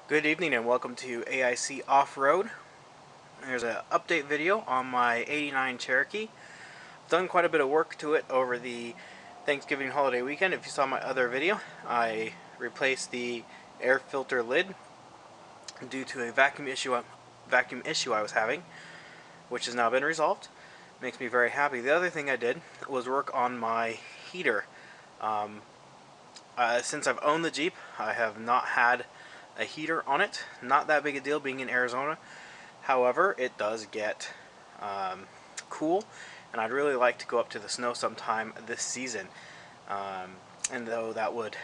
Good evening and welcome to AIC Off-Road. There's an update video on my '89 Cherokee. I've done quite a bit of work to it over the Thanksgiving holiday weekend. If you saw my other video, I replaced the air filter lid due to a vacuum issue I was having, which has now been resolved. Makes me very happy. The other thing I did was work on my heater. Um, since I've owned the Jeep, I have not had a heater on it. Not that big a deal being in Arizona. However, it does get cool, and I'd really like to go up to the snow sometime this season. And though that would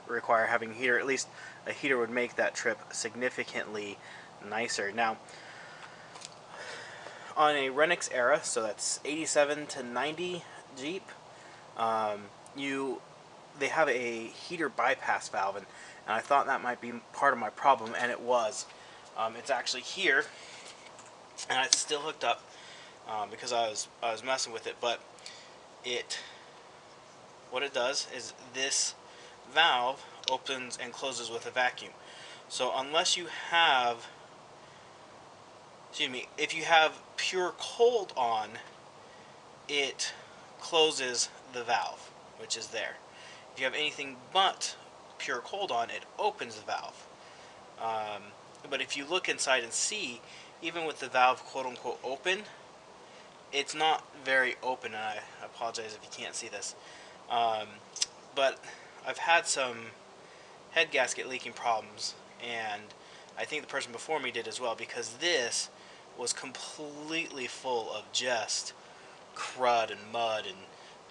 require having a heater, at least a heater would make that trip significantly nicer. Now, on a Renix era, so that's 87 to 90 Jeep, um, they have a heater bypass valve, and I thought that might be part of my problem, and it was. It's actually here, and it's still hooked up because I was messing with it. But what it does is this valve opens and closes with a vacuum. So unless you have, if you have pure cold on, it closes the valve, which is there. If you have anything but pure cold on, it opens the valve. But if you look inside and see, even with the valve quote-unquote open, it's not very open, and I apologize if you can't see this. But I've had some head gasket leaking problems, and I think the person before me did as well, because this was completely full of just crud and mud and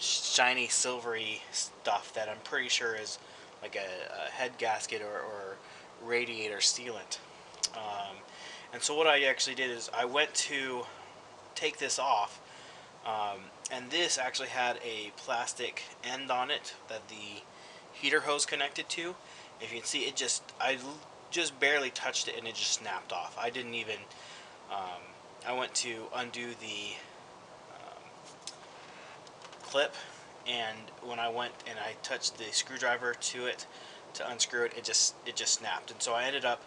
shiny silvery stuff that I'm pretty sure is like a head gasket or radiator sealant. And so what I actually did is I went to take this off, and this actually had a plastic end on it that the heater hose connected to. If you can see, I just barely touched it and it just snapped off. I didn't even, I went to undo the clip, and when I went and I touched the screwdriver to it to unscrew it, it just snapped. And so I ended up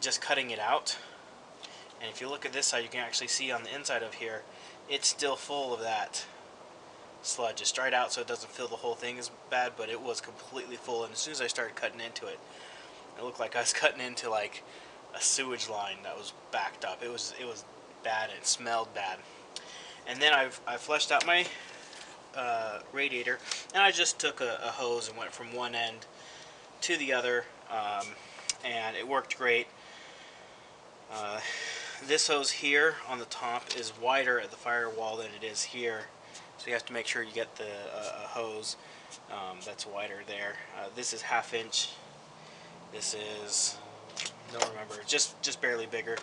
just cutting it out. And if you look at this side, you can actually see on the inside of here, it's still full of that sludge. It's dried out so it doesn't feel the whole thing as bad, but it was completely full. And as soon as I started cutting into it, it looked like I was cutting into like a sewage line that was backed up. It was bad, and it smelled bad. And then I flushed out my radiator, and I just took a hose and went from one end to the other, and it worked great. This hose here on the top is wider at the firewall than it is here, so you have to make sure you get the hose that's wider there. This is 1/2 inch. This is, don't remember, just barely bigger.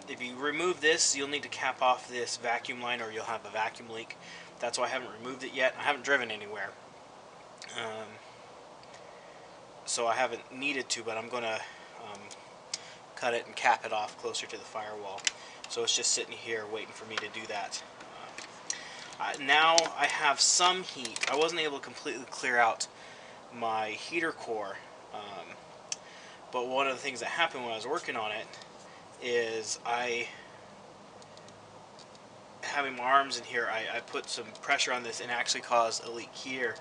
If you remove this, you'll need to cap off this vacuum line, or you'll have a vacuum leak. That's why I haven't removed it yet. I haven't driven anywhere, so I haven't needed to, but I'm going to cut it and cap it off closer to the firewall. So it's just sitting here waiting for me to do that. Now I have some heat. I wasn't able to completely clear out my heater core, but one of the things that happened when I was working on it is having my arms in here, I put some pressure on this and actually caused a leak here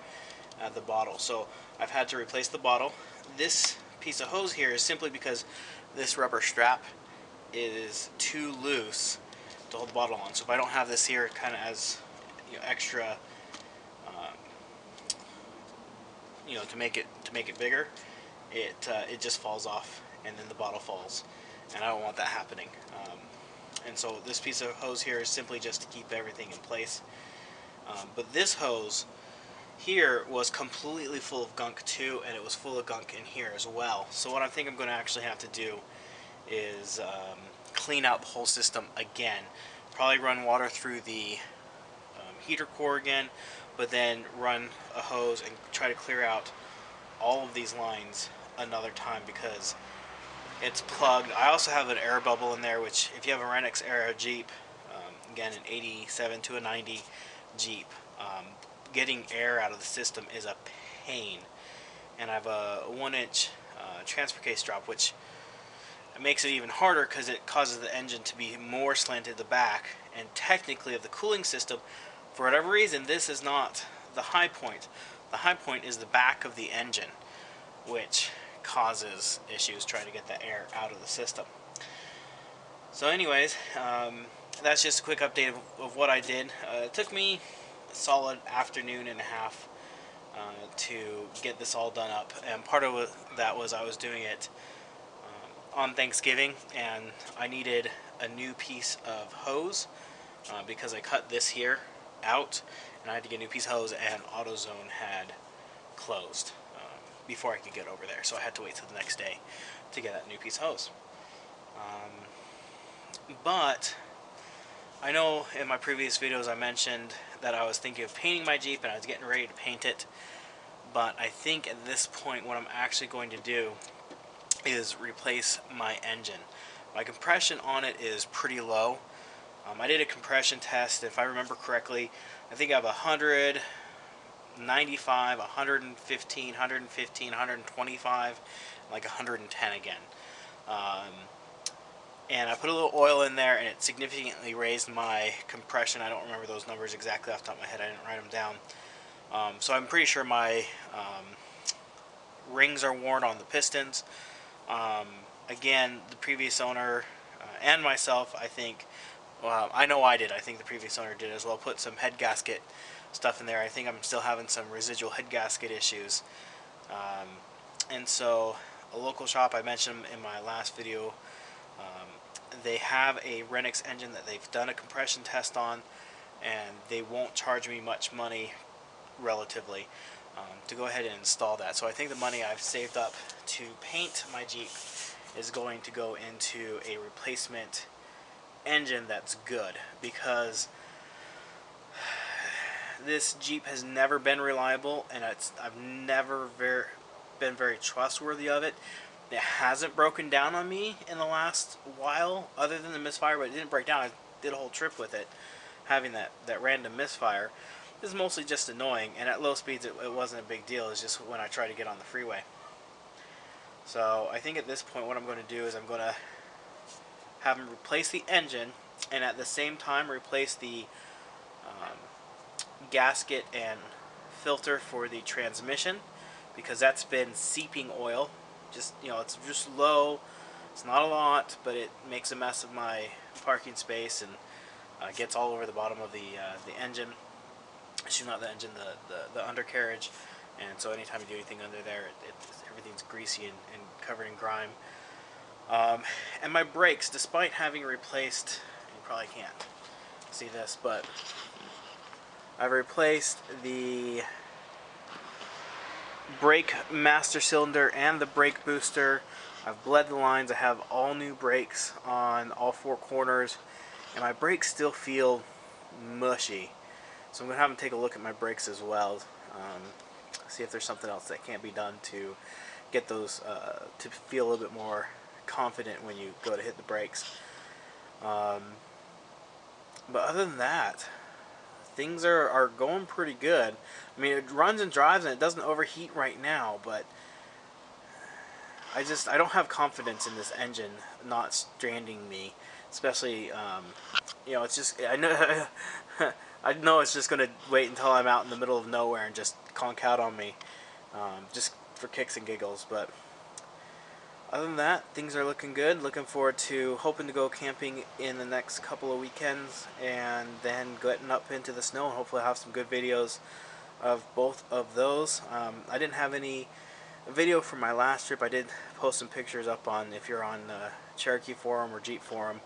at the bottle. So I've had to replace the bottle. This piece of hose here is simply because this rubber strap is too loose to hold the bottle on. So if I don't have this here, it kind of has, extra, to make it bigger, it just falls off, and then the bottle falls, and I don't want that happening. And so this piece of hose here is simply just to keep everything in place. But this hose here was completely full of gunk too, and it was full of gunk in here as well. So what I think I'm going to actually have to do is clean out the whole system again. Probably run water through the heater core again, but then run a hose and try to clear out all of these lines another time, because it's plugged. I also have an air bubble in there, which if you have a Renix era Jeep, again an 87 to a 90 Jeep, getting air out of the system is a pain. And I have a 1-inch transfer case drop, which makes it even harder because it causes the engine to be more slanted to the back. And technically, of the cooling system, for whatever reason, this is not the high point. The high point is the back of the engine, which causes issues trying to get the air out of the system. So anyways, that's just a quick update of what I did. It took me a solid afternoon and a half to get this all done up, and part of that was I was doing it on Thanksgiving, and I needed a new piece of hose because I cut this here out, and I had to get a new piece of hose, and AutoZone had closed before I could get over there, so I had to wait till the next day to get that new piece of hose. But I know in my previous videos I mentioned that I was thinking of painting my Jeep and I was getting ready to paint it, but I think at this point what I'm actually going to do is replace my engine. My compression on it is pretty low. I did a compression test. If I remember correctly, I think I have 195, 115, 125, like 110 again. And I put a little oil in there, and it significantly raised my compression. I don't remember those numbers exactly off the top of my head. I didn't write them down. So I'm pretty sure my rings are worn on the pistons. Again, the previous owner and myself, I think, well, I know I did. I think the previous owner did as well. Put some head gasket stuff in there. I think I'm still having some residual head gasket issues. And so a local shop, I mentioned in my last video, they have a Renix engine that they've done a compression test on, and they won't charge me much money relatively to go ahead and install that. So I think the money I've saved up to paint my Jeep is going to go into a replacement engine that's good, because this Jeep has never been reliable, and I've never been very trustworthy of it. It hasn't broken down on me in the last while, other than the misfire, but it didn't break down. I did a whole trip with it, having that random misfire. This is mostly just annoying, and at low speeds it wasn't a big deal. It's just when I try to get on the freeway. So I think at this point what I'm going to do is I'm going to have them replace the engine, and at the same time replace the gasket and filter for the transmission, because that's been seeping oil. Just, you know, it's just low. It's not a lot, but it makes a mess of my parking space, and gets all over the bottom of the engine. Actually, not the engine, the undercarriage. And so anytime you do anything under there, everything's greasy and covered in grime. And my brakes, despite having replaced, you probably can't see this, but I've replaced the brake master cylinder and the brake booster. I've bled the lines. I have all new brakes on all four corners, and my brakes still feel mushy. So I'm going to have them take a look at my brakes as well, see if there's something else that can't be done to get those to feel a little bit more confident when you go to hit the brakes. But other than that, things are going pretty good. I mean, it runs and drives and it doesn't overheat right now, but I don't have confidence in this engine not stranding me, especially, you know, it's just, I know I know it's just going to wait until I'm out in the middle of nowhere and just conk out on me, just for kicks and giggles. But other than that, things are looking good. Looking forward to hoping to go camping in the next couple of weekends, and then getting up into the snow, and hopefully have some good videos of both of those. I didn't have any video from my last trip. I did post some pictures up on, if you're on Cherokee forum or Jeep forum,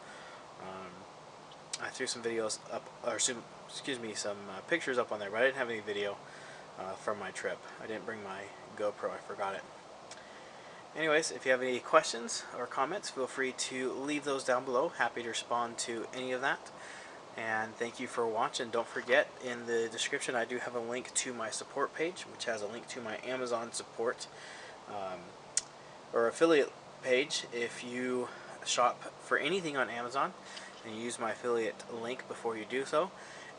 I threw some videos up, or some pictures up on there, but I didn't have any video from my trip. I didn't bring my GoPro, I forgot it. Anyways, if you have any questions or comments, feel free to leave those down below. Happy to respond to any of that. And thank you for watching. Don't forget, in the description I do have a link to my support page, which has a link to my Amazon support or affiliate page. If you shop for anything on Amazon and you use my affiliate link before you do so,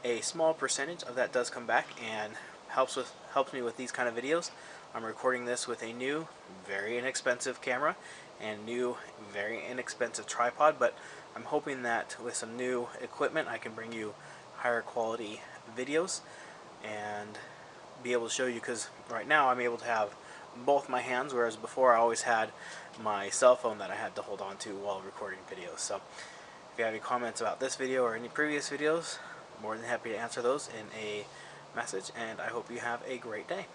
a small percentage of that does come back and helps me with these kind of videos. I'm recording this with a new, very inexpensive camera and new, very inexpensive tripod, but I'm hoping that with some new equipment I can bring you higher quality videos and be able to show you, because right now I'm able to have both my hands, whereas before I always had my cell phone that I had to hold on to while recording videos. So if you have any comments about this video or any previous videos, more than happy to answer those in a message, and I hope you have a great day.